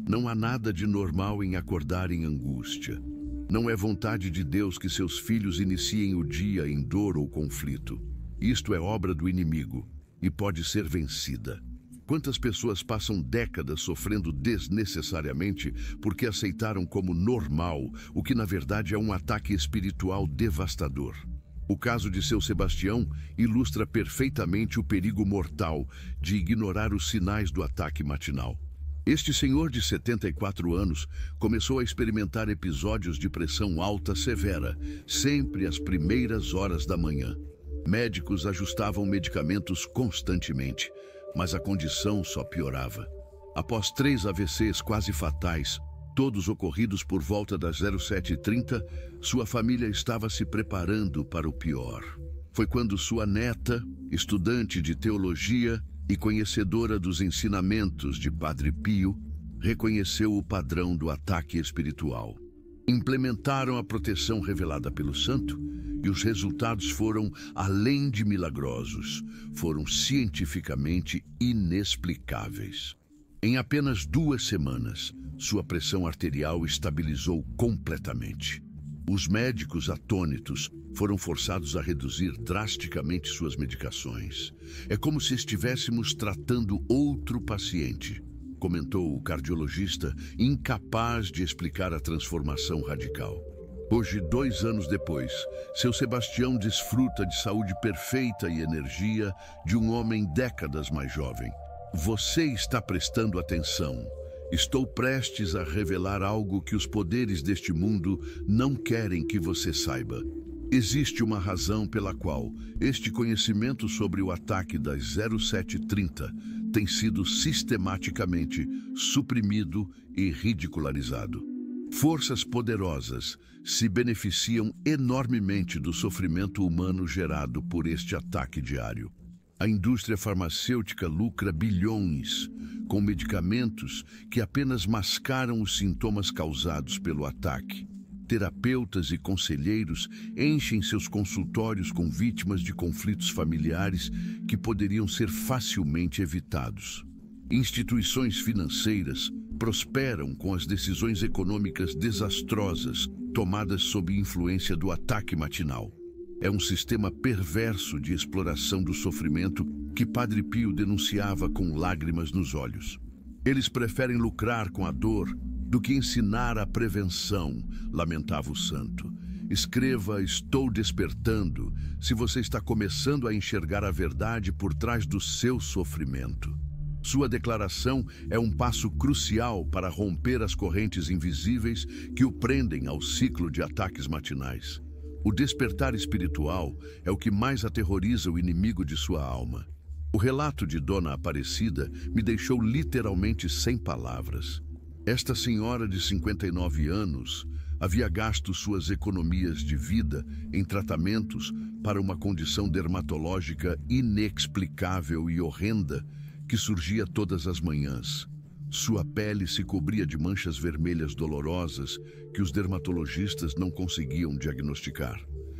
não há nada de normal em acordar em angústia. Não é vontade de Deus que seus filhos iniciem o dia em dor ou conflito. Isto é obra do inimigo e pode ser vencida. Quantas pessoas passam décadas sofrendo desnecessariamente porque aceitaram como normal o que na verdade é um ataque espiritual devastador? O caso de seu Sebastião ilustra perfeitamente o perigo mortal de ignorar os sinais do ataque matinal. Este senhor de 74 anos começou a experimentar episódios de pressão alta severa, sempre às primeiras horas da manhã. Médicos ajustavam medicamentos constantemente, mas a condição só piorava. Após 3 AVCs quase fatais, todos ocorridos por volta das 07h30, sua família estava se preparando para o pior. Foi quando sua neta, estudante de teologia e conhecedora dos ensinamentos de Padre Pio, reconheceu o padrão do ataque espiritual. Implementaram a proteção revelada pelo santo e os resultados foram além de milagrosos, foram cientificamente inexplicáveis. Em apenas 2 semanas, sua pressão arterial estabilizou completamente. Os médicos atônitos foram forçados a reduzir drasticamente suas medicações. É como se estivéssemos tratando outro paciente, comentou o cardiologista, incapaz de explicar a transformação radical. Hoje, 2 anos depois, seu Sebastião desfruta de saúde perfeita e energia de um homem décadas mais jovem. Você está prestando atenção. Estou prestes a revelar algo que os poderes deste mundo não querem que você saiba. Existe uma razão pela qual este conhecimento sobre o ataque das 0730 tem sido sistematicamente suprimido e ridicularizado. Forças poderosas se beneficiam enormemente do sofrimento humano gerado por este ataque diário. A indústria farmacêutica lucra bilhões com medicamentos que apenas mascaram os sintomas causados pelo ataque. Terapeutas e conselheiros enchem seus consultórios com vítimas de conflitos familiares que poderiam ser facilmente evitados. Instituições financeiras prosperam com as decisões econômicas desastrosas tomadas sob influência do ataque matinal. É um sistema perverso de exploração do sofrimento que Padre Pio denunciava com lágrimas nos olhos. Eles preferem lucrar com a dor do que ensinar a prevenção, lamentava o santo. Escreva "Estou despertando" se você está começando a enxergar a verdade por trás do seu sofrimento. Sua declaração é um passo crucial para romper as correntes invisíveis que o prendem ao ciclo de ataques matinais. O despertar espiritual é o que mais aterroriza o inimigo de sua alma. O relato de Dona Aparecida me deixou literalmente sem palavras. Esta senhora de 59 anos havia gasto suas economias de vida em tratamentos para uma condição dermatológica inexplicável e horrenda que surgia todas as manhãs. Sua pele se cobria de manchas vermelhas dolorosas que os dermatologistas não conseguiam diagnosticar.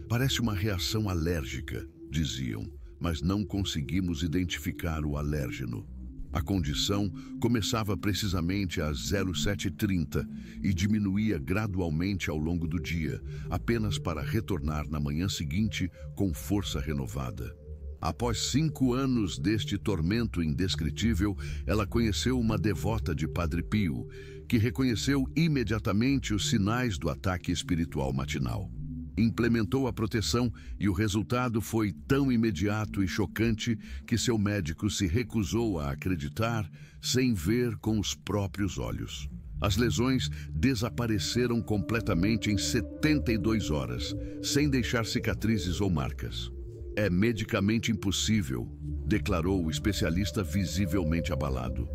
Parece uma reação alérgica, diziam, mas não conseguimos identificar o alérgeno. A condição começava precisamente às 07h30 e diminuía gradualmente ao longo do dia, apenas para retornar na manhã seguinte com força renovada. Após 5 anos deste tormento indescritível, ela conheceu uma devota de Padre Pio, que reconheceu imediatamente os sinais do ataque espiritual matinal. Implementou a proteção e o resultado foi tão imediato e chocante que seu médico se recusou a acreditar sem ver com os próprios olhos. As lesões desapareceram completamente em 72 horas, sem deixar cicatrizes ou marcas. É medicamente impossível, declarou o especialista visivelmente abalado.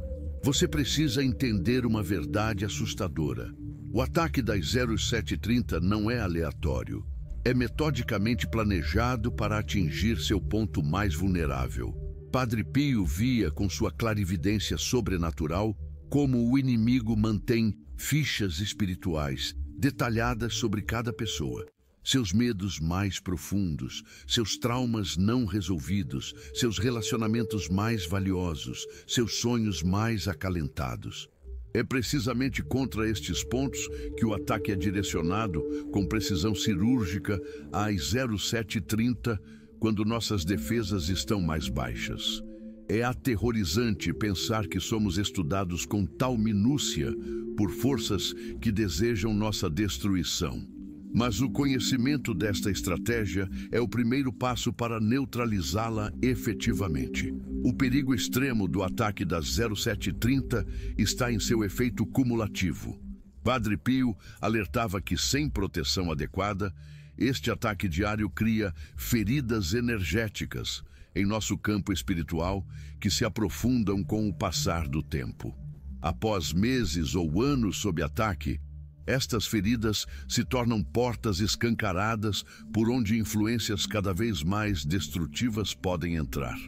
Você precisa entender uma verdade assustadora. O ataque das 0730 não é aleatório. É metodicamente planejado para atingir seu ponto mais vulnerável. Padre Pio via com sua clarividência sobrenatural como o inimigo mantém fichas espirituais detalhadas sobre cada pessoa. Seus medos mais profundos, seus traumas não resolvidos, seus relacionamentos mais valiosos, seus sonhos mais acalentados. É precisamente contra estes pontos que o ataque é direcionado com precisão cirúrgica às 0730, quando nossas defesas estão mais baixas. É aterrorizante pensar que somos estudados com tal minúcia por forças que desejam nossa destruição. Mas o conhecimento desta estratégia é o primeiro passo para neutralizá-la efetivamente. O perigo extremo do ataque das 0730 está em seu efeito cumulativo. Padre Pio alertava que, sem proteção adequada, este ataque diário cria feridas energéticas em nosso campo espiritual que se aprofundam com o passar do tempo. Após meses ou anos sob ataque, estas feridas se tornam portas escancaradas por onde influências cada vez mais destrutivas podem entrar.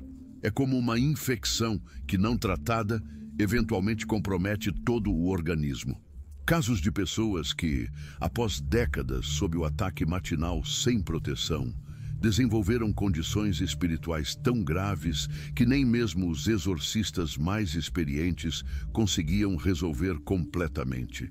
É como uma infecção que, não tratada, eventualmente compromete todo o organismo. Casos de pessoas que, após décadas sob o ataque matinal sem proteção, desenvolveram condições espirituais tão graves que nem mesmo os exorcistas mais experientes conseguiam resolver completamente.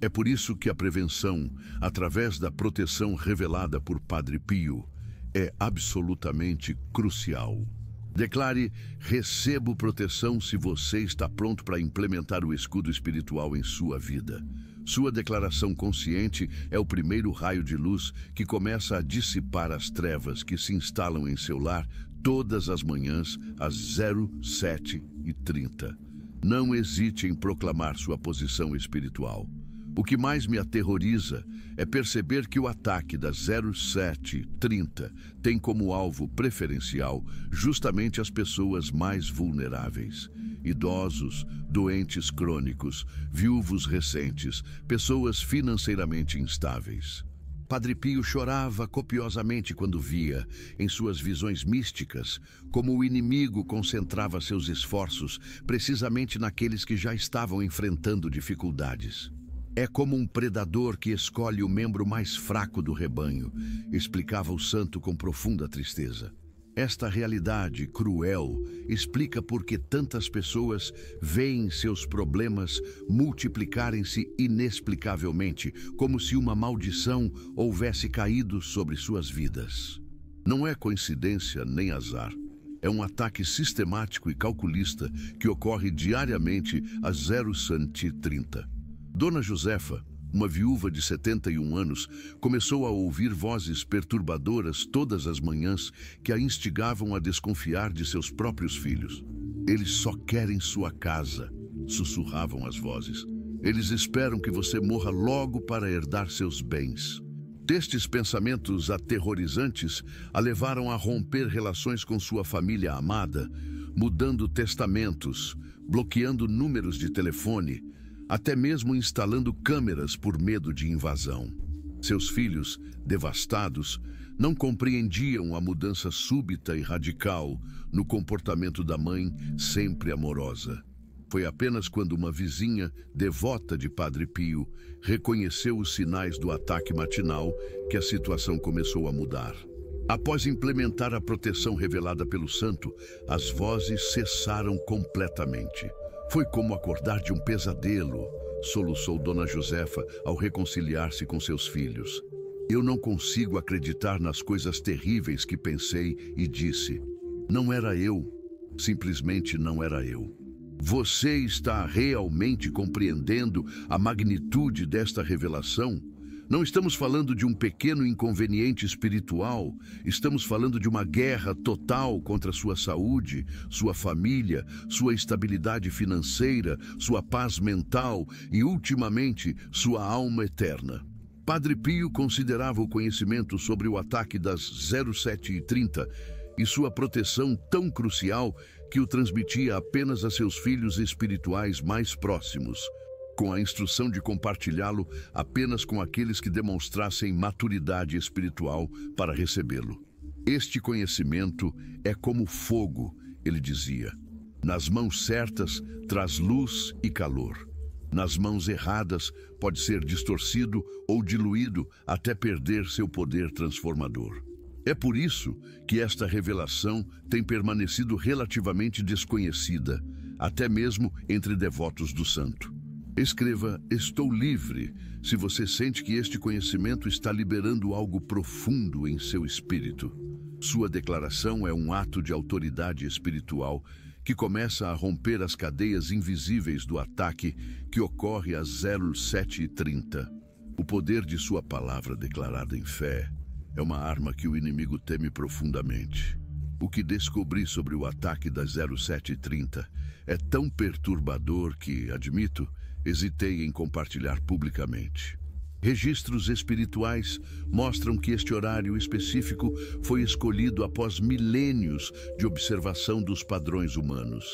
É por isso que a prevenção, através da proteção revelada por Padre Pio, é absolutamente crucial. Declare: recebo proteção se você está pronto para implementar o escudo espiritual em sua vida. Sua declaração consciente é o primeiro raio de luz que começa a dissipar as trevas que se instalam em seu lar todas as manhãs às 0730. Não hesite em proclamar sua posição espiritual. O que mais me aterroriza é perceber que o ataque da 0730 tem como alvo preferencial justamente as pessoas mais vulneráveis. Idosos, doentes crônicos, viúvos recentes, pessoas financeiramente instáveis. Padre Pio chorava copiosamente quando via, em suas visões místicas, como o inimigo concentrava seus esforços precisamente naqueles que já estavam enfrentando dificuldades. É como um predador que escolhe o membro mais fraco do rebanho, explicava o santo com profunda tristeza. Esta realidade cruel explica por que tantas pessoas veem seus problemas multiplicarem-se inexplicavelmente, como se uma maldição houvesse caído sobre suas vidas. Não é coincidência nem azar. É um ataque sistemático e calculista que ocorre diariamente às 0730. Dona Josefa, uma viúva de 71 anos, começou a ouvir vozes perturbadoras todas as manhãs que a instigavam a desconfiar de seus próprios filhos. Eles só querem sua casa, sussurravam as vozes. Eles esperam que você morra logo para herdar seus bens. Estes pensamentos aterrorizantes a levaram a romper relações com sua família amada, mudando testamentos, bloqueando números de telefone, até mesmo instalando câmeras por medo de invasão. Seus filhos, devastados, não compreendiam a mudança súbita e radical no comportamento da mãe, sempre amorosa. Foi apenas quando uma vizinha, devota de Padre Pio, reconheceu os sinais do ataque matinal que a situação começou a mudar. Após implementar a proteção revelada pelo santo, as vozes cessaram completamente. Foi como acordar de um pesadelo, soluçou Dona Josefa ao reconciliar-se com seus filhos. Eu não consigo acreditar nas coisas terríveis que pensei e disse. Não era eu, simplesmente não era eu. Você está realmente compreendendo a magnitude desta revelação? Não estamos falando de um pequeno inconveniente espiritual, estamos falando de uma guerra total contra sua saúde, sua família, sua estabilidade financeira, sua paz mental e, ultimamente, sua alma eterna. Padre Pio considerava o conhecimento sobre o ataque das 07h30 e sua proteção tão crucial que o transmitia apenas a seus filhos espirituais mais próximos, com a instrução de compartilhá-lo apenas com aqueles que demonstrassem maturidade espiritual para recebê-lo. Este conhecimento é como fogo, ele dizia. Nas mãos certas traz luz e calor. Nas mãos erradas pode ser distorcido ou diluído até perder seu poder transformador. É por isso que esta revelação tem permanecido relativamente desconhecida, até mesmo entre devotos do santo. Escreva "Estou livre" se você sente que este conhecimento está liberando algo profundo em seu espírito. Sua declaração é um ato de autoridade espiritual que começa a romper as cadeias invisíveis do ataque que ocorre às 07h30. O poder de sua palavra declarada em fé é uma arma que o inimigo teme profundamente. O que descobri sobre o ataque das 07h30 é tão perturbador que, admito, hesitei em compartilhar publicamente. Registros espirituais mostram que este horário específico foi escolhido após milênios de observação dos padrões humanos.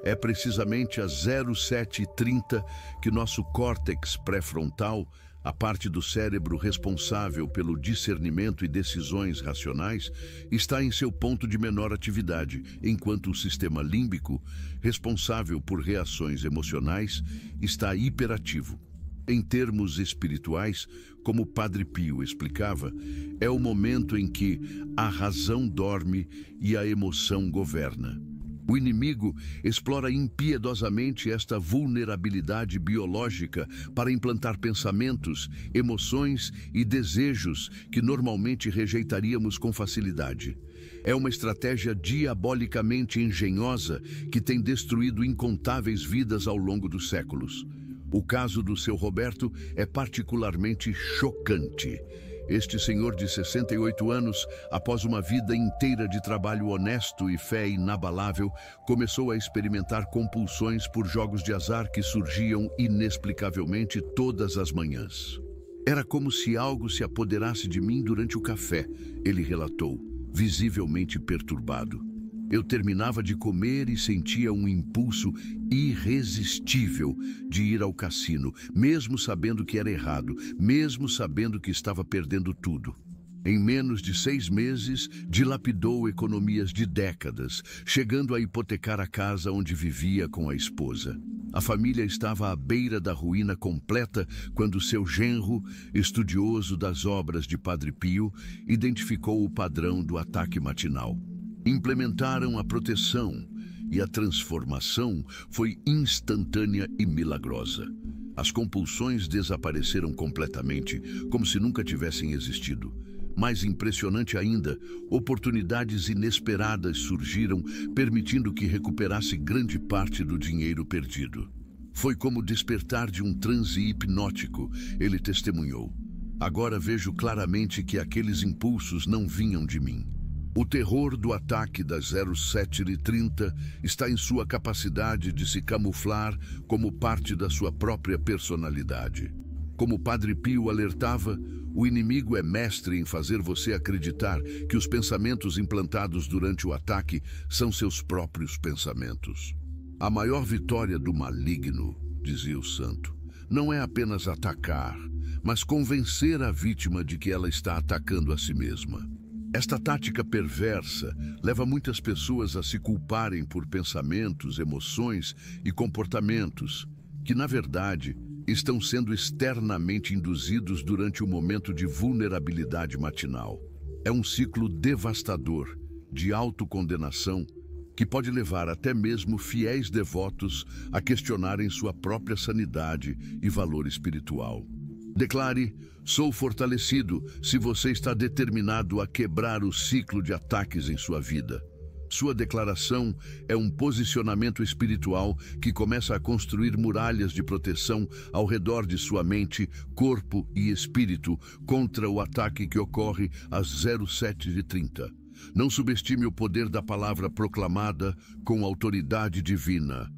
É precisamente às 07h30 que nosso córtex pré-frontal, a parte do cérebro responsável pelo discernimento e decisões racionais, está em seu ponto de menor atividade, enquanto o sistema límbico, responsável por reações emocionais, está hiperativo. Em termos espirituais, como Padre Pio explicava, é o momento em que a razão dorme e a emoção governa. O inimigo explora impiedosamente esta vulnerabilidade biológica para implantar pensamentos, emoções e desejos que normalmente rejeitaríamos com facilidade. É uma estratégia diabolicamente engenhosa que tem destruído incontáveis vidas ao longo dos séculos. O caso do seu Roberto é particularmente chocante. Este senhor de 68 anos, após uma vida inteira de trabalho honesto e fé inabalável, começou a experimentar compulsões por jogos de azar que surgiam inexplicavelmente todas as manhãs. Era como se algo se apoderasse de mim durante o café, ele relatou, visivelmente perturbado. Eu terminava de comer e sentia um impulso irresistível de ir ao cassino, mesmo sabendo que era errado, mesmo sabendo que estava perdendo tudo. Em menos de 6 meses, dilapidou economias de décadas, chegando a hipotecar a casa onde vivia com a esposa. A família estava à beira da ruína completa quando seu genro, estudioso das obras de Padre Pio, identificou o padrão do ataque matinal. Implementaram a proteção e a transformação foi instantânea e milagrosa. As compulsões desapareceram completamente, como se nunca tivessem existido. Mais impressionante ainda, oportunidades inesperadas surgiram, permitindo que recuperasse grande parte do dinheiro perdido. Foi como despertar de um transe hipnótico, ele testemunhou. Agora vejo claramente que aqueles impulsos não vinham de mim. O terror do ataque das 07h30 está em sua capacidade de se camuflar como parte da sua própria personalidade. Como Padre Pio alertava, o inimigo é mestre em fazer você acreditar que os pensamentos implantados durante o ataque são seus próprios pensamentos. A maior vitória do maligno, dizia o santo, não é apenas atacar, mas convencer a vítima de que ela está atacando a si mesma. Esta tática perversa leva muitas pessoas a se culparem por pensamentos, emoções e comportamentos que, na verdade, estão sendo externamente induzidos durante o momento de vulnerabilidade matinal. É um ciclo devastador de autocondenação que pode levar até mesmo fiéis devotos a questionarem sua própria sanidade e valor espiritual. Declare: sou fortalecido se você está determinado a quebrar o ciclo de ataques em sua vida. Sua declaração é um posicionamento espiritual que começa a construir muralhas de proteção ao redor de sua mente, corpo e espírito contra o ataque que ocorre às 07h30. Não subestime o poder da palavra proclamada com autoridade divina.